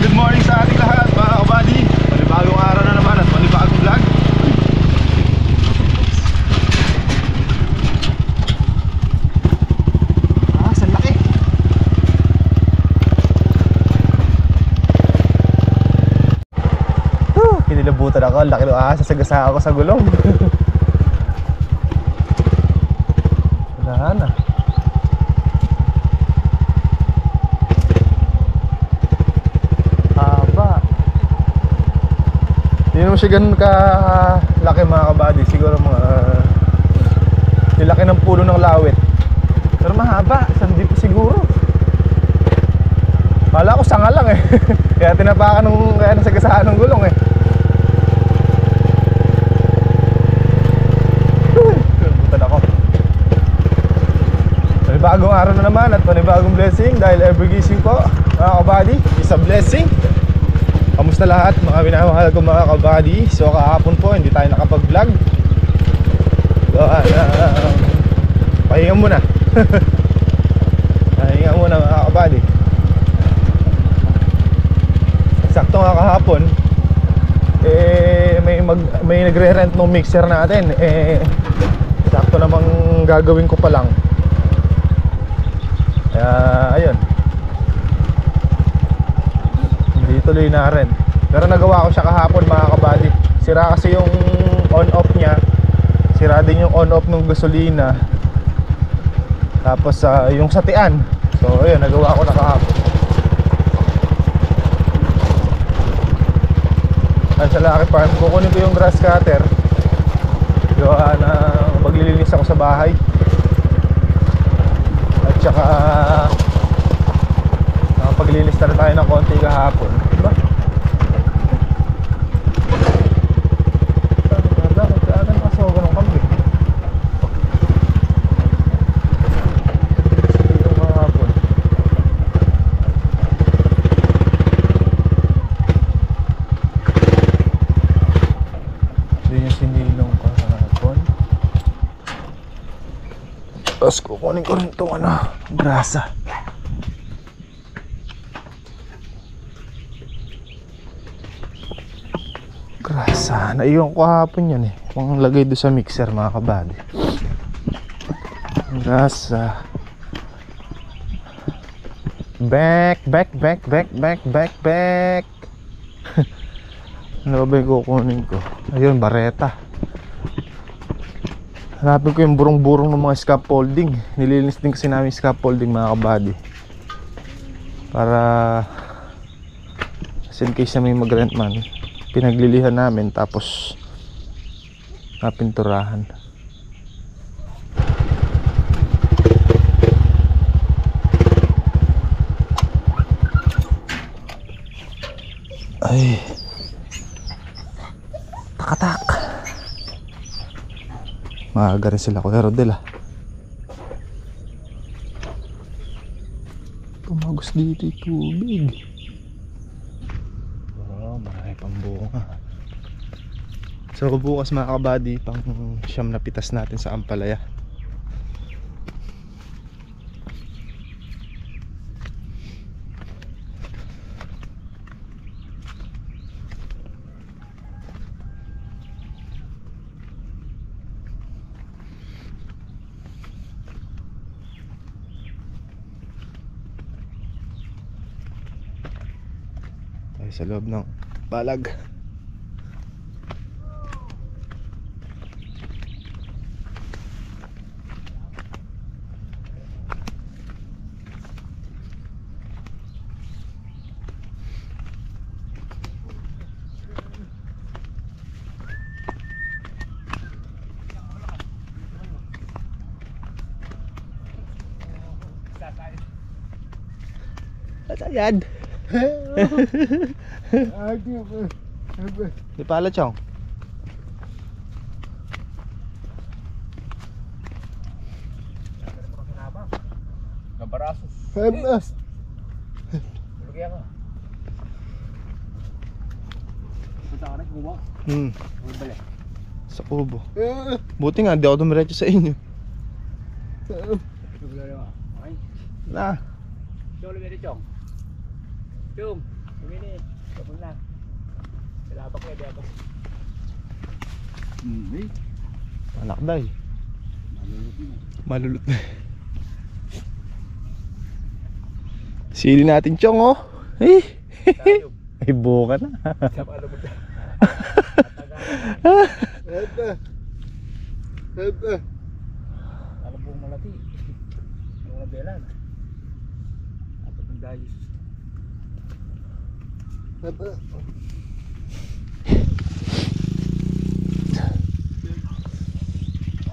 Good morning sa ating lahat mga kabady. Panibagong araw na naman at panibagong vlog. Saan laki? Kinilabutan ako, laki ng sasagasa ako sa gulong. Wala na. Hindi naman siya ganun ka laki mga kabady. Siguro mga yung laki ng pulo ng lawit. Pero mahaba, sandip siguro. Kala ko sanga lang eh. Kaya tinapakan nung kaya nasagasaan ng gulong eh. Butad ako. Panibagong araw na naman at panibagong blessing. Dahil every gising po mga kabady is a blessing. Kamusta lahat mga minamahal ko mga kabady. So kahapon po hindi tayo nakapag-vlog. So pahinga muna. Pahinga muna mga kabady. Sakto nga kahapon may nagre-rent ng mixer natin. Sakto namang gagawin ko pa lang. Kaya ayun, tuloy na rin. Pero nagawa ko siya kahapon mga kabady. Sira kasi yung on-off niya. Sira din yung on-off ng gasolina. Tapos yung satian. So ayun, nagawa ko na kahapon. Ay sa Lucky Farm, kukunin ko yung grass cutter. Gawa na maglilinis ako sa bahay. At saka paglinis na tayo ng konti kahapon. Diba? Saan nakasoga ng kambing? Dito kahapon. Hindi yung sinilong kahapon. Tapos kukunin ko rin itong grasa. Grasa, naiwan ko hapon yan eh. Kung lagay doon sa mixer mga kabady. Grasa. Back. Ano ba yung kukunin ko? Ayun, bareta. Hanapin ko yung burong-burong ng mga scaffolding. Nililinis din kasi namin scaffolding mga kabady. Para in case na may mag-rent man, pinaglilihan namin tapos napinturahan. Ay, takatak. Maaga rin sila Kuya Rodel Tumagos dito yung tubig. Marami pang bunga. So bukas mga kabady, pang siyam na pitas natin sa ampalaya. Tayo sa loob ng balag. Ayan. Di pala chong. Gambarasos. Femas. Lugyan ka. Punta ka na, kubo. Balik. Sa kubo. Buti nga, di ako dumiretso sa inyo. Na. Chong, lumiri chong. Chong. Tumini, kapag na. Kalabak na dito. Alakday. Malulot na. Sili natin, Chong, oh. Ay, ay buka na. Siyap alam mo. Alam pong malaki. Mga belan. Apat ng dayos.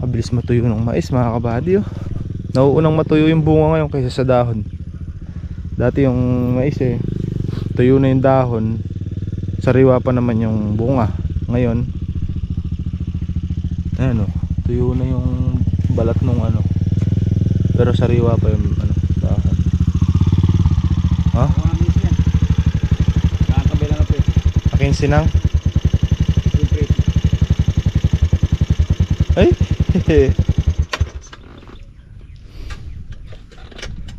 Mabilis matuyo ng mais, mga kabady, oh. Nauunang matuyo yung bunga ngayon kaysa sa dahon. Dati yung mais tuyo na yung dahon, sariwa pa naman yung bunga. Ngayon ayan, oh, tuyo na yung balat nung pero sariwa pa yung dahon. Ha? Kakabay lang ang pwede. Akin sinang. Yung pwede. Ay.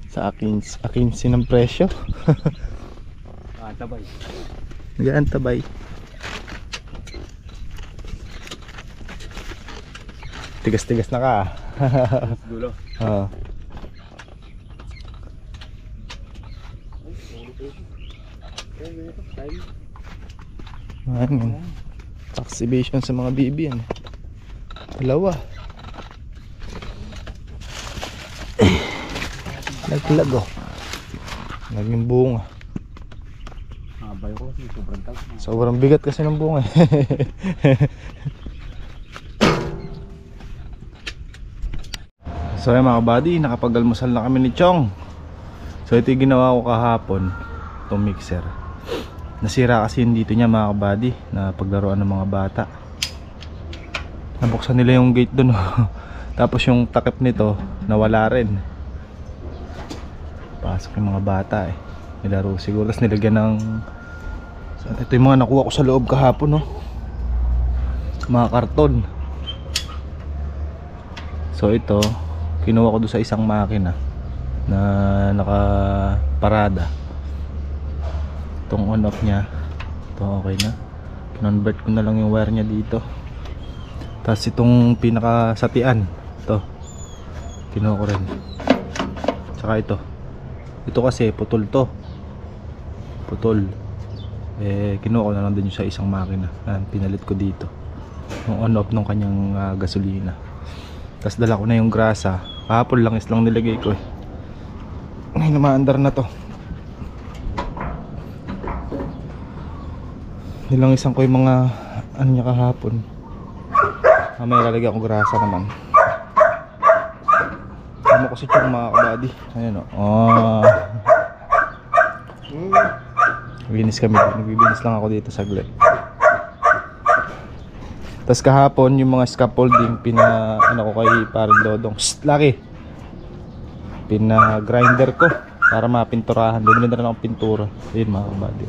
Sa akin sinang presyo. Tabay. Gaan tabay. Tigas-tigas na ka. Dulo. Oo. Ayan. Exhibition sa mga bibi yan. Dalawa. Naglag, oh. Naging bunga. Bayo ko kasi sobrang tag. Sobrang bigat kasi ng bunga. So ayun, mga kabady, nakapag-almusal na kami ni Chong. So ito yung ginawa ko kahapon, itong mixer. Nasira kasi yung dito niya, mga kabady, na paglaruan ng mga bata. Nabuksan nila yung gate dun. Tapos yung takip nito nawala rin. Pasok yung mga bata nilaro siguro, tapos nilagyan ng... Ito yung mga nakuha ko sa loob kahapon, no? Mga karton. So ito kinuha ko doon sa isang makina na nakaparada. Itong on off nya, ito okay na. Convert ko na lang yung wire nya dito. Tapos itong pinakasatian, ito kinuha ko rin. Tsaka ito kasi putol to. Putol. Kinuha ko na lang din yung sa isang makina. Pinalit ko dito yung on off ng kanyang gasolina. Tapos dala ko na yung grasa. Kahapon lang lang nilagay ko ngayon namaandar na to. Nilang isang ko yung mga niya kahapon. May lalagyan ko grasa naman. Tama ko si Chong, mga kabady. Ayan, oh. Naglinis kami. Naglinis lang ako dito saglit. Tapos kahapon yung mga scaffolding ko kay Parang Dodong. Laki. Grinder ko para mapinturahan. Bumili na rin akong pintura. Ayun, mga kabady.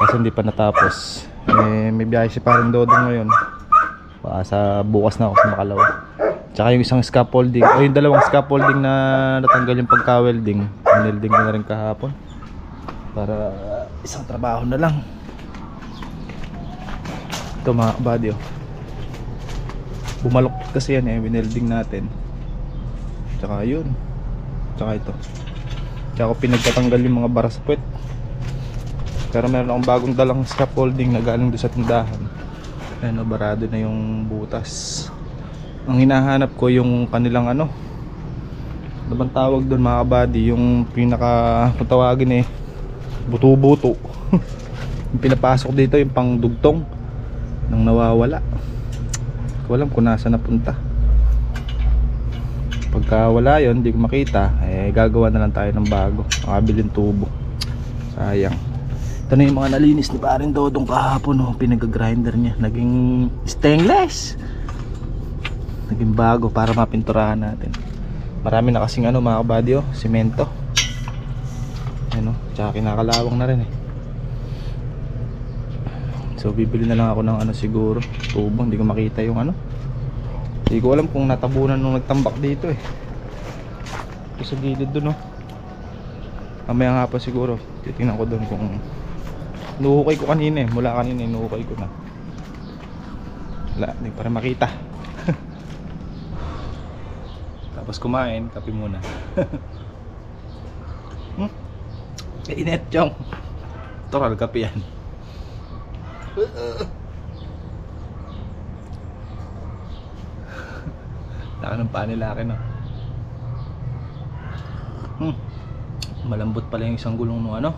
Kasi hindi pa natapos. May biyahe si Parang Dodong ngayon. Baka sa bukas na ako sa Makalawa. Tsaka yung isang scaffolding, o yung dalawang scaffolding na natanggal yung pagka-welding, ninelding ko na rin kahapon para isang trabaho na lang. Ito, mga kabady, bumalok kasi yan winelding natin. Tsaka yun, tsaka ito, tsaka ko pinagtatanggal yung mga bara sa puwet. Pero meron akong bagong dalang scaffolding na galing doon sa tindahan. Ayan, barado na yung butas. Ang hinahanap ko yung kanilang ano bang tawag doon, mga kabady, yung pinaka patawagin buto-buto. Yung pinapasok dito, yung pangdugtong nang nawawala. Ko alam kung nasa napunta. Pagka wala yun, hindi ko makita, gagawa na lang tayo ng bago. Makabiling tubo. Sayang. Ito na yung mga nalinis ni Paring Dodong kahapon, pinag-grinder niya. Naging stainless. Naging bago para mapinturahan natin. Marami na kasing mga kabady, semento. Ano, tsaka kinakalawang na rin So bibili na lang ako ng siguro, tubo. Hindi ko makita yung Hindi ko alam kung natabunan nung nagtambak dito Ito sa gilid dun Mamaya nga pa siguro titingnan ko doon kung inuukay ko kanina mula kanina inuukay ko na. Wala, hindi para makita. Tapos kumain, kape muna. Init chong. Toral kape yan. Laki ng paa nila akin, no? Malambot pala yung isang gulong nung ano.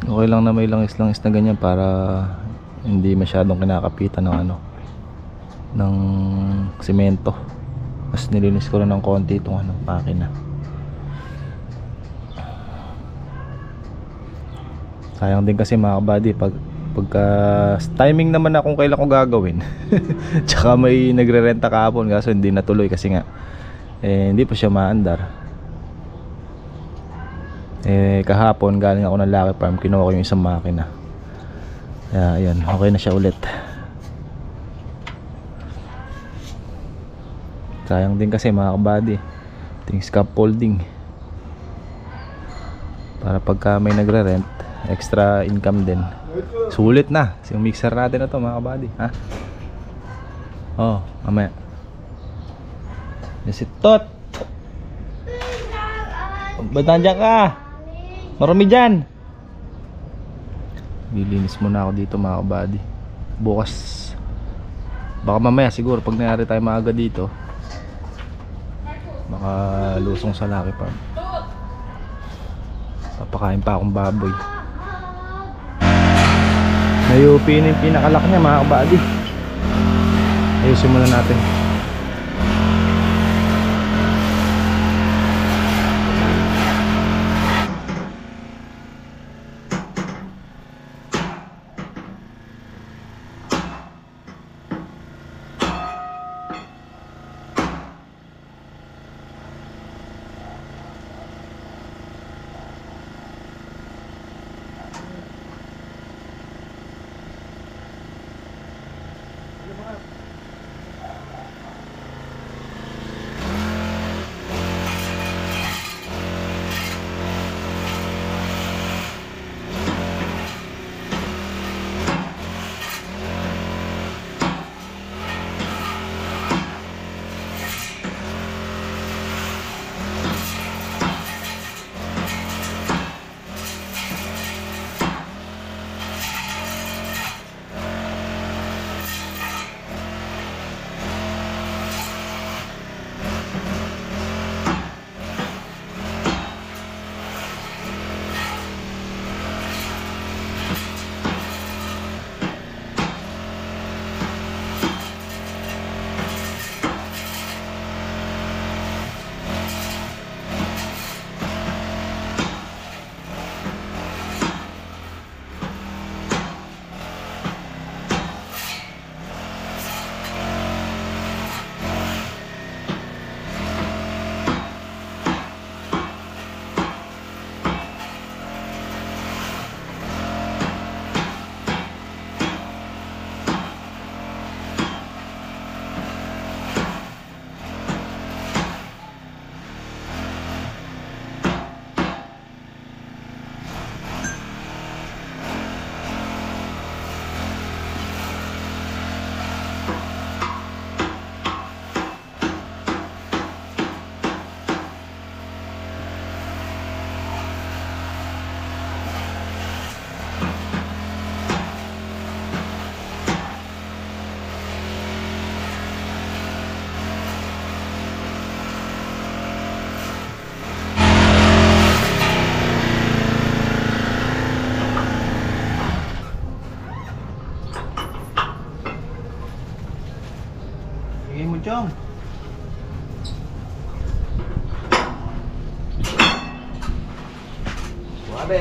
Okay lang na may langis-langis na ganyan para hindi masyadong kinakapitan ng ano, ng semento. Tapos nilinis ko rin ng konti itong ano, makina. Sayang din kasi mga kabady pagka timing naman na kung kailan ko gagawin. Tsaka may nagre-renta kahapon kaso hindi natuloy kasi nga hindi pa siya maandar. Kahapon galing ako ng Lucky Farm, kinuha ko yung isang makina. Kaya ayan, okay na siya ulit. Sayang din kasi mga kabady, yung scaffolding, para pagka may nagre-rent, extra income din. Sulit na yung mixer natin na to mga kabady, ha? Oh, mamaya. Yes, tot. Ba't nandiyan ka? Marami dyan. Lilinis muna ako dito mga kabady. Bukas, baka mamaya siguro pag nangyari tayo maaga dito, baka lusong sa Lucky Farm. Papakain pa akong baboy. Nayupi na yung pinakalak niya mga kabady. Ayusin muna natin. Sige mo, Chong. Suabe.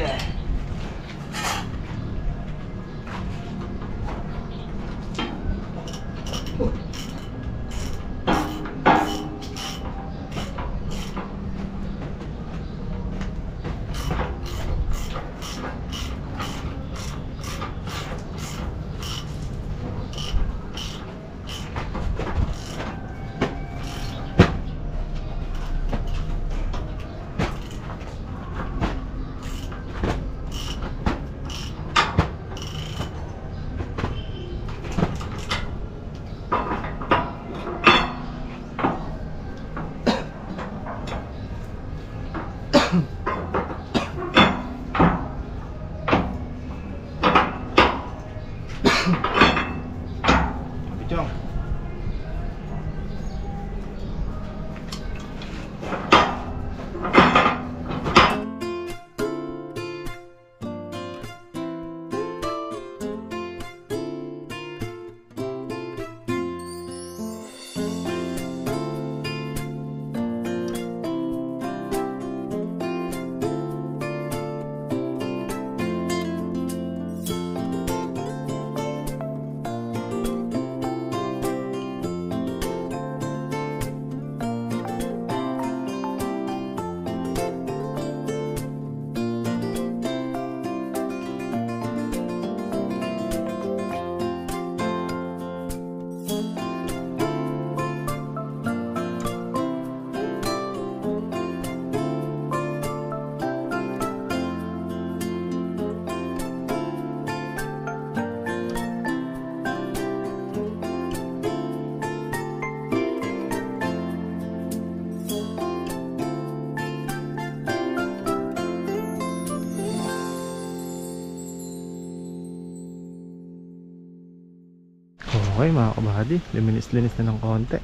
Okay mga kabady, linis na ng konti.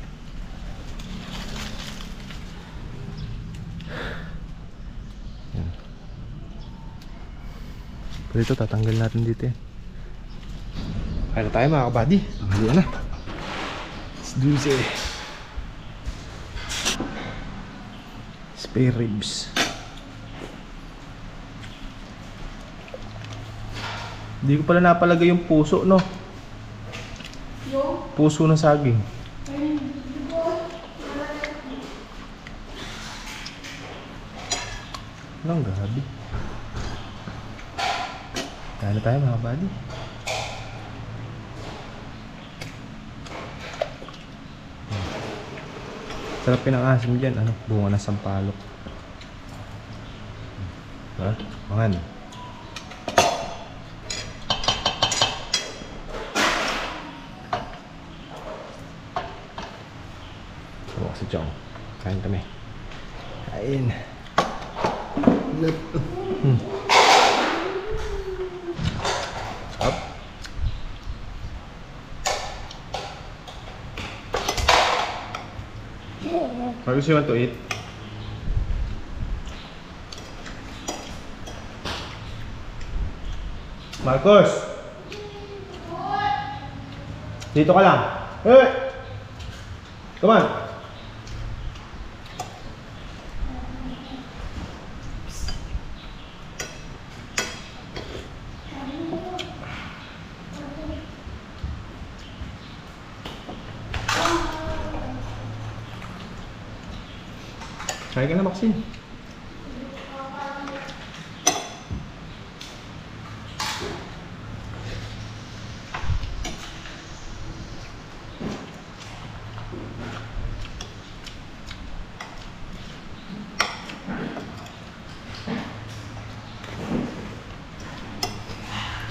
Yan. Pero ito tatanggal natin dito yan. Kaya na tayo mga kabady, tanghalian na. Let's do this. Spare ribs. Hindi ko pala napalagay yung puso, no? Puso ng saging. Anong gabi? Kaya na tayo mga buddy. Sarap pinang-asim dyan, ano? Bunga ng sampalok. Diba? Mangan. Bawa si Chong. Kain kami. Kain. Up. What do you want to eat? Marcos! Dito ka lang. Hey! Come on! Kaya ka na, Maxine.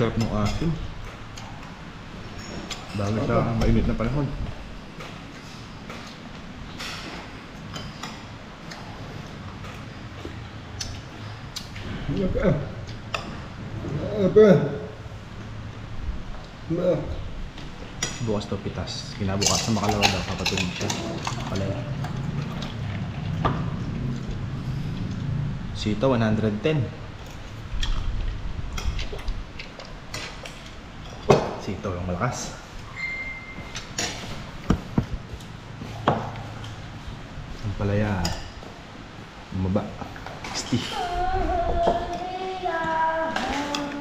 Sarap ng asin. Bago sa mainit na panahon. Bukas to pitas. Kinabukas na makalawa daw. Papatuloy siya. Palaya. Sito 110. Sito yung malakas. Ang palaya bumaba. 60.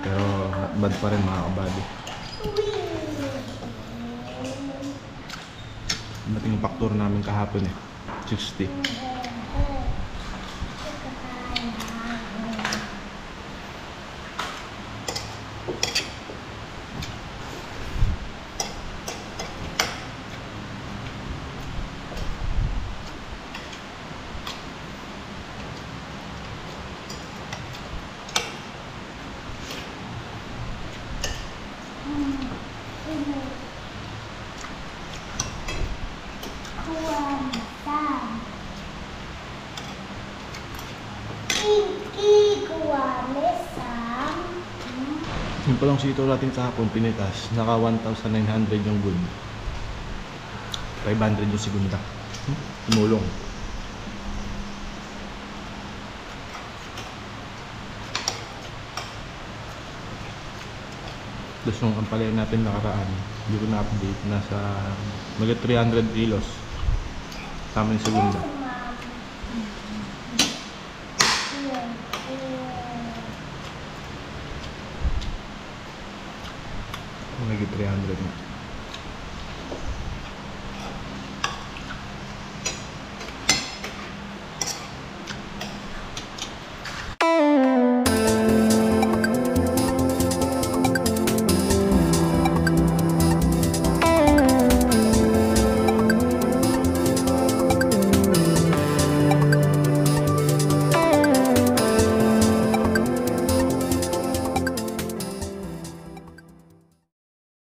Pero not bad pa rin mga kabady. Mating yung factor namin kahapon eh. 60. Yung palang sito natin kahapon pinitas, naka 1,900 yung good. 500 yung segunda. Tumulong. Tapos yung ampalaya natin nakaraan, hindi ko na-update, nasa mga 300 kilos. Tama yung segunda. Mga 300 na.